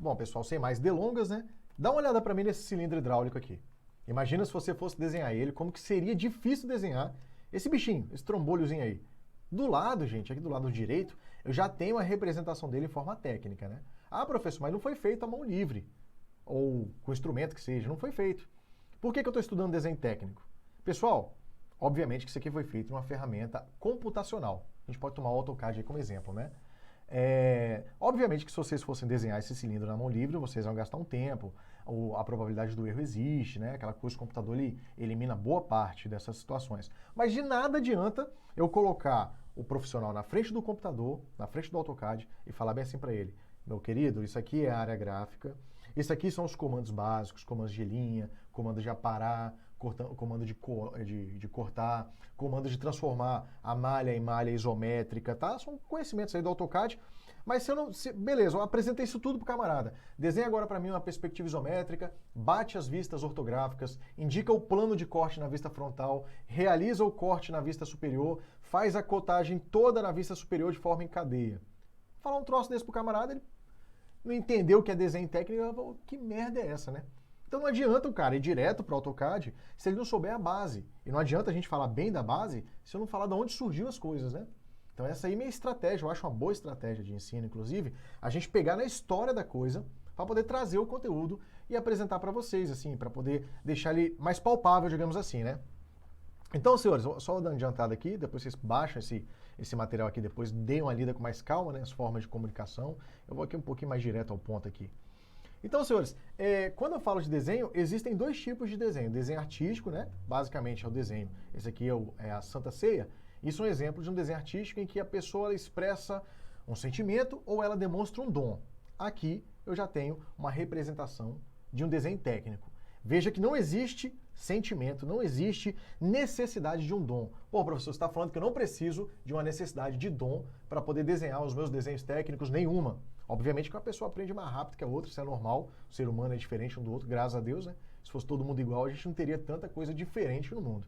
Bom, pessoal, sem mais delongas, né? Dá uma olhada para mim nesse cilindro hidráulico aqui. Imagina se você fosse desenhar ele, como que seria difícil desenhar esse bichinho, esse trombolhozinho aí. Do lado, gente, aqui do lado direito, eu já tenho a representação dele em forma técnica, né? Ah, professor, mas não foi feito à mão livre, ou com instrumento que seja, não foi feito. Por que eu estou estudando desenho técnico? Pessoal, obviamente que isso aqui foi feito em uma ferramenta computacional. A gente pode tomar o AutoCAD aí como exemplo, né? Obviamente que se vocês fossem desenhar esse cilindro na mão livre, vocês vão gastar um tempo, a probabilidade do erro existe, né? Aquela coisa, o computador ele elimina boa parte dessas situações. Mas de nada adianta eu colocar o profissional na frente do computador, na frente do AutoCAD e falar bem assim para ele: meu querido, isso aqui é a área gráfica, isso aqui são os comandos básicos, comandos de linha, comando de aparar, comando de cortar, comando de transformar a malha em malha isométrica, tá? São conhecimentos aí do AutoCAD, mas se eu não... beleza, eu apresentei isso tudo pro camarada. Desenha agora para mim uma perspectiva isométrica, bate as vistas ortográficas, indica o plano de corte na vista frontal, realiza o corte na vista superior, faz a cotagem toda na vista superior de forma em cadeia. Falar um troço desse pro camarada, ele não entendeu o que é desenho técnico, ele fala, que merda é essa, né? Então não adianta o cara ir direto para o AutoCAD se ele não souber a base. E não adianta a gente falar bem da base se eu não falar de onde surgiu as coisas, né? Então essa aí é minha estratégia, eu acho uma boa estratégia de ensino, inclusive, a gente pegar na história da coisa para poder trazer o conteúdo e apresentar para vocês, assim, para poder deixar ele mais palpável, digamos assim, né? Então, senhores, só dando adiantada aqui, depois vocês baixam esse material aqui, depois deem uma lida com mais calma, né, as formas de comunicação. Eu vou aqui um pouquinho mais direto ao ponto aqui. Então, senhores, quando eu falo de desenho, existem dois tipos de desenho. Desenho artístico, né? Basicamente é o desenho. Esse aqui é a Santa Ceia. Isso é um exemplo de um desenho artístico em que a pessoa ela expressa um sentimento ou ela demonstra um dom. Aqui eu já tenho uma representação de um desenho técnico. Veja que não existe sentimento, não existe necessidade de um dom. Pô, professor, você está falando que eu não preciso de uma necessidade de dom para poder desenhar os meus desenhos técnicos? Nenhuma. Obviamente que uma pessoa aprende mais rápido que a outra, isso é normal, o ser humano é diferente um do outro, graças a Deus, né? Se fosse todo mundo igual, a gente não teria tanta coisa diferente no mundo.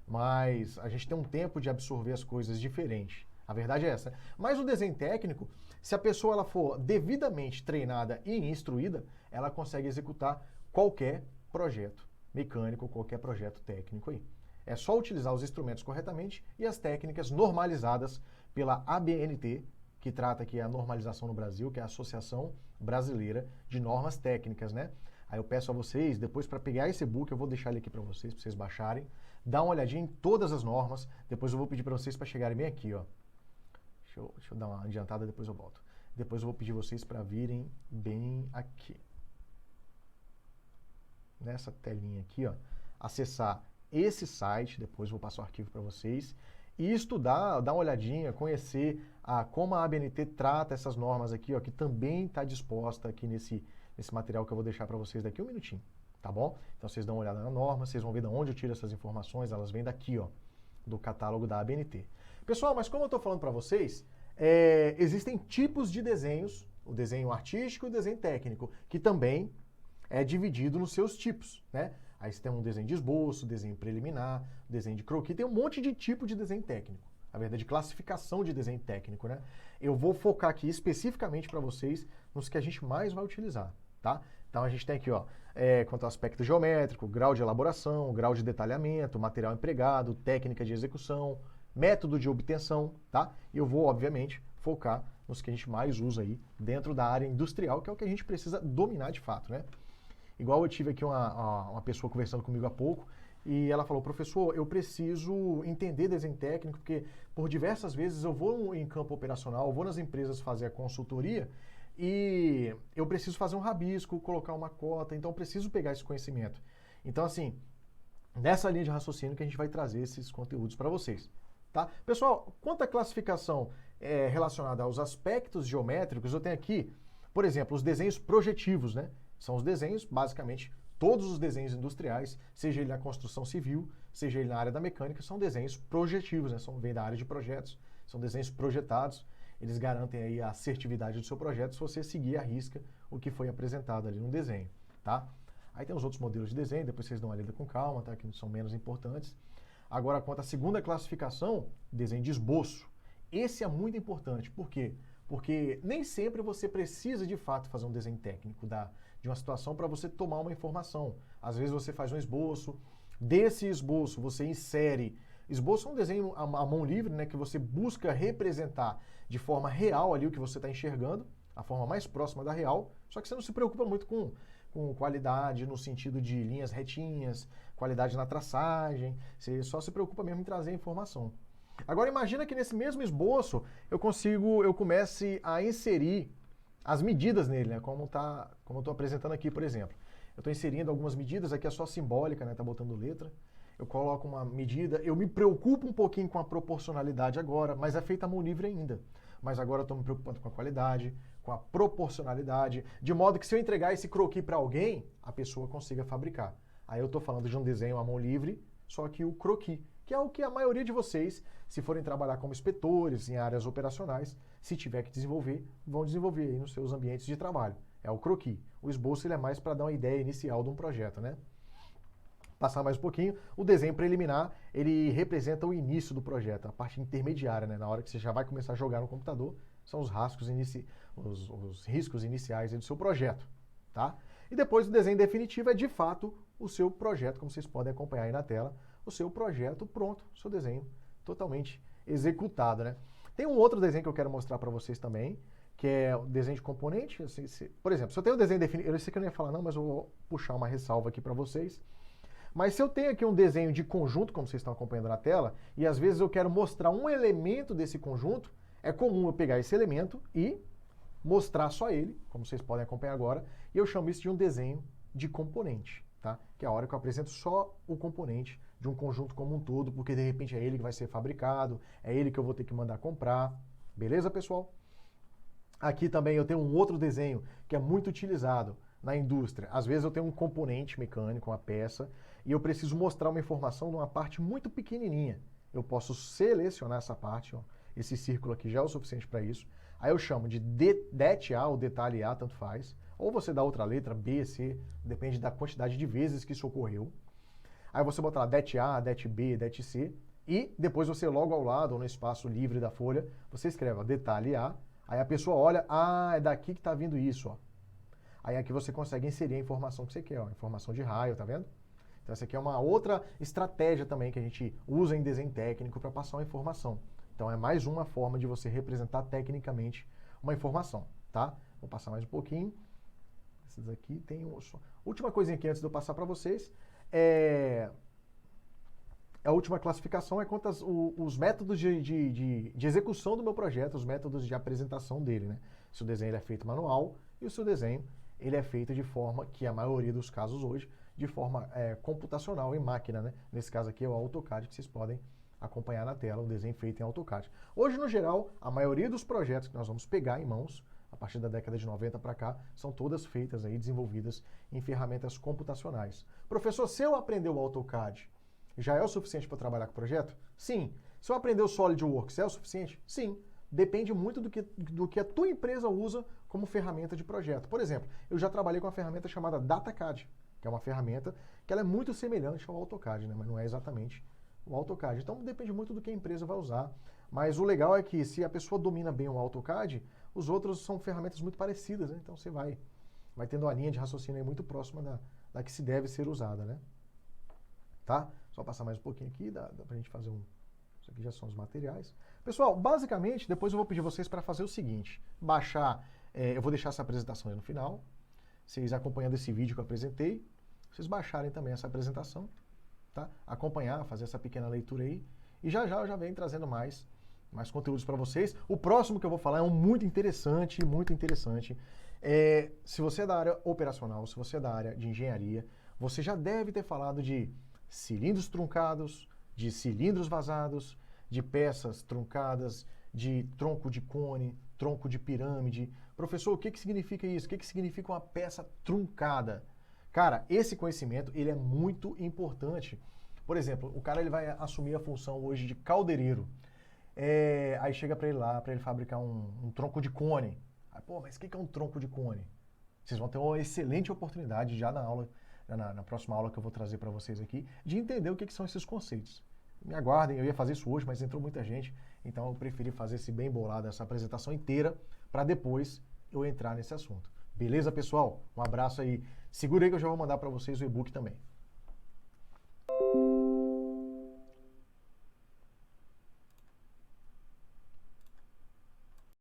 Mas a gente tem um tempo de absorver as coisas diferentes. A verdade é essa. Mas o desenho técnico, se a pessoa ela for devidamente treinada e instruída, ela consegue executar qualquer projeto mecânico, qualquer projeto técnico aí. É só utilizar os instrumentos corretamente e as técnicas normalizadas pela ABNT, que trata aqui a normalização no Brasil, que é a Associação Brasileira de Normas Técnicas, né? Aí eu peço a vocês, depois para pegar esse e-book, eu vou deixar ele aqui para vocês baixarem, dá uma olhadinha em todas as normas, depois eu vou pedir para vocês para chegarem bem aqui, ó. Deixa eu dar uma adiantada, depois eu volto. Depois eu vou pedir vocês para virem bem aqui. Nessa telinha aqui, ó, acessar esse site, depois eu vou passar o arquivo para vocês, e estudar, dar uma olhadinha, conhecer como a ABNT trata essas normas aqui, ó, que também está disposta aqui nesse material que eu vou deixar para vocês daqui um minutinho, tá bom? Então vocês dão uma olhada na norma, vocês vão ver de onde eu tiro essas informações, elas vêm daqui, ó, do catálogo da ABNT. Pessoal, mas como eu estou falando para vocês, existem tipos de desenhos, o desenho artístico e o desenho técnico, que também é dividido nos seus tipos, né? Aí você tem um desenho de esboço, desenho preliminar, desenho de croquis, tem um monte de tipo de desenho técnico. Na verdade, classificação de desenho técnico, né? Eu vou focar aqui especificamente para vocês nos que a gente mais vai utilizar, tá? Então a gente tem aqui, ó, quanto ao aspecto geométrico, grau de elaboração, grau de detalhamento, material empregado, técnica de execução, método de obtenção, tá? E eu vou, obviamente, focar nos que a gente mais usa aí dentro da área industrial, que é o que a gente precisa dominar de fato, né? Igual eu tive aqui uma pessoa conversando comigo há pouco e ela falou: professor, eu preciso entender desenho técnico porque por diversas vezes eu vou em campo operacional, eu vou nas empresas fazer a consultoria e eu preciso fazer um rabisco, colocar uma cota, então eu preciso pegar esse conhecimento. Então, assim, nessa linha de raciocínio que a gente vai trazer esses conteúdos para vocês, tá? Pessoal, quanto à classificação relacionada aos aspectos geométricos, eu tenho aqui, por exemplo, os desenhos projetivos, né? São os desenhos, basicamente, todos os desenhos industriais, seja ele na construção civil, seja ele na área da mecânica, são desenhos projetivos, né? Vêm da área de projetos, são desenhos projetados, eles garantem aí a assertividade do seu projeto se você seguir à risca o que foi apresentado ali no desenho, tá? Aí tem os outros modelos de desenho, depois vocês dão uma lida com calma, tá? Que são menos importantes. Agora, quanto à segunda classificação, desenho de esboço. Esse é muito importante, por quê? Porque nem sempre você precisa, de fato, fazer um desenho técnico de uma situação para você tomar uma informação. Às vezes você faz um esboço, desse esboço você insere... Esboço é um desenho à mão livre, né, que você busca representar de forma real ali o que você está enxergando, a forma mais próxima da real, só que você não se preocupa muito com qualidade no sentido de linhas retinhas, qualidade na traçagem, você só se preocupa mesmo em trazer a informação. Agora imagina que nesse mesmo esboço eu comece a inserir as medidas nele, né, como eu estou apresentando aqui, por exemplo. Eu estou inserindo algumas medidas, aqui é só simbólica, né, tá botando letra. Eu coloco uma medida, eu me preocupo um pouquinho com a proporcionalidade agora, mas é feita à mão livre ainda. Mas agora eu estou me preocupando com a qualidade, com a proporcionalidade, de modo que se eu entregar esse croquis para alguém, a pessoa consiga fabricar. Aí eu estou falando de um desenho à mão livre, só que o croquis, que é o que a maioria de vocês, se forem trabalhar como inspetores em áreas operacionais, se tiver que desenvolver, vão desenvolver aí nos seus ambientes de trabalho. É o croquis. O esboço ele é mais para dar uma ideia inicial de um projeto, né? Passar mais um pouquinho, o desenho preliminar, ele representa o início do projeto, a parte intermediária, né? Na hora que você já vai começar a jogar no computador, são os riscos iniciais do seu projeto, tá? E depois o desenho definitivo é, de fato, o seu projeto, como vocês podem acompanhar aí na tela, o seu projeto pronto, o seu desenho totalmente executado, né? Tem um outro desenho que eu quero mostrar para vocês também, que é o desenho de componente. Por exemplo, se eu tenho um desenho definido, eu sei que eu não ia falar não, mas eu vou puxar uma ressalva aqui para vocês. Mas se eu tenho aqui um desenho de conjunto, como vocês estão acompanhando na tela, e às vezes eu quero mostrar um elemento desse conjunto, é comum eu pegar esse elemento e mostrar só ele, como vocês podem acompanhar agora, e eu chamo isso de um desenho de componente, tá? Que é a hora que eu apresento só o componente de um conjunto como um todo, porque de repente é ele que vai ser fabricado, é ele que eu vou ter que mandar comprar. Beleza, pessoal? Aqui também eu tenho um outro desenho que é muito utilizado na indústria. Às vezes eu tenho um componente mecânico, uma peça, e eu preciso mostrar uma informação numa parte muito pequenininha. Eu posso selecionar essa parte, ó, esse círculo aqui já é o suficiente para isso. Aí eu chamo de det A ou detalhe A, tanto faz. Ou você dá outra letra, B, C, depende da quantidade de vezes que isso ocorreu. Aí você bota lá det A, det B, det C, e depois você logo ao lado, ou no espaço livre da folha, você escreve ó, detalhe A, aí a pessoa olha, é daqui que está vindo isso, ó. Aí aqui você consegue inserir a informação que você quer, ó, informação de raio, tá vendo? Então essa aqui é uma outra estratégia também que a gente usa em desenho técnico para passar uma informação. Então é mais uma forma de você representar tecnicamente uma informação, tá? Vou passar mais um pouquinho. Esses aqui tem última coisinha aqui antes de eu passar para vocês. A última classificação é quanto os métodos de execução do meu projeto, os métodos de apresentação dele, né? Se o desenho ele é feito manual e o seu desenho ele é feito de forma, que a maioria dos casos hoje, de forma computacional, em máquina, né? Nesse caso aqui é o AutoCAD, que vocês podem acompanhar na tela, um desenho feito em AutoCAD. Hoje, no geral, a maioria dos projetos que nós vamos pegar em mãos, a partir da década de 90 para cá, são todas feitas aí, desenvolvidas em ferramentas computacionais. Professor, se eu aprender o AutoCAD, já é o suficiente para trabalhar com o projeto? Sim. Se eu aprender o SolidWorks, é o suficiente? Sim. Depende muito do que a tua empresa usa como ferramenta de projeto. Por exemplo, eu já trabalhei com uma ferramenta chamada DataCAD, que é uma ferramenta que ela é muito semelhante ao AutoCAD, né? Mas não é exatamente o AutoCAD. Então depende muito do que a empresa vai usar. Mas o legal é que se a pessoa domina bem o AutoCAD, os outros são ferramentas muito parecidas, né? Então você vai tendo uma linha de raciocínio aí muito próxima da que se deve ser usada, né? Tá? Só passar mais um pouquinho aqui, dá pra gente fazer um... Isso aqui já são os materiais. Pessoal, basicamente, depois eu vou pedir vocês para fazer o seguinte, baixar, eu vou deixar essa apresentação aí no final, vocês acompanhando esse vídeo que eu apresentei, vocês baixarem também essa apresentação, tá? Acompanhar, fazer essa pequena leitura aí, e já eu já venho trazendo mais conteúdos para vocês. O próximo que eu vou falar é um muito interessante, muito interessante. Se você é da área operacional, se você é da área de engenharia, você já deve ter falado de cilindros truncados, de cilindros vazados, de peças truncadas, de tronco de cone, tronco de pirâmide. Professor, o que significa isso? O que significa uma peça truncada? Cara, esse conhecimento ele é muito importante. Por exemplo, o cara ele vai assumir a função hoje de caldeireiro. Aí chega para ele lá, para ele fabricar um tronco de cone. Aí, pô, mas o que é um tronco de cone? Vocês vão ter uma excelente oportunidade já na aula, na próxima aula que eu vou trazer para vocês aqui, de entender o que são esses conceitos. Me aguardem, eu ia fazer isso hoje, mas entrou muita gente, então eu preferi fazer esse bem bolado, essa apresentação inteira, para depois eu entrar nesse assunto. Beleza, pessoal? Um abraço aí. Segura aí que eu já vou mandar para vocês o e-book também.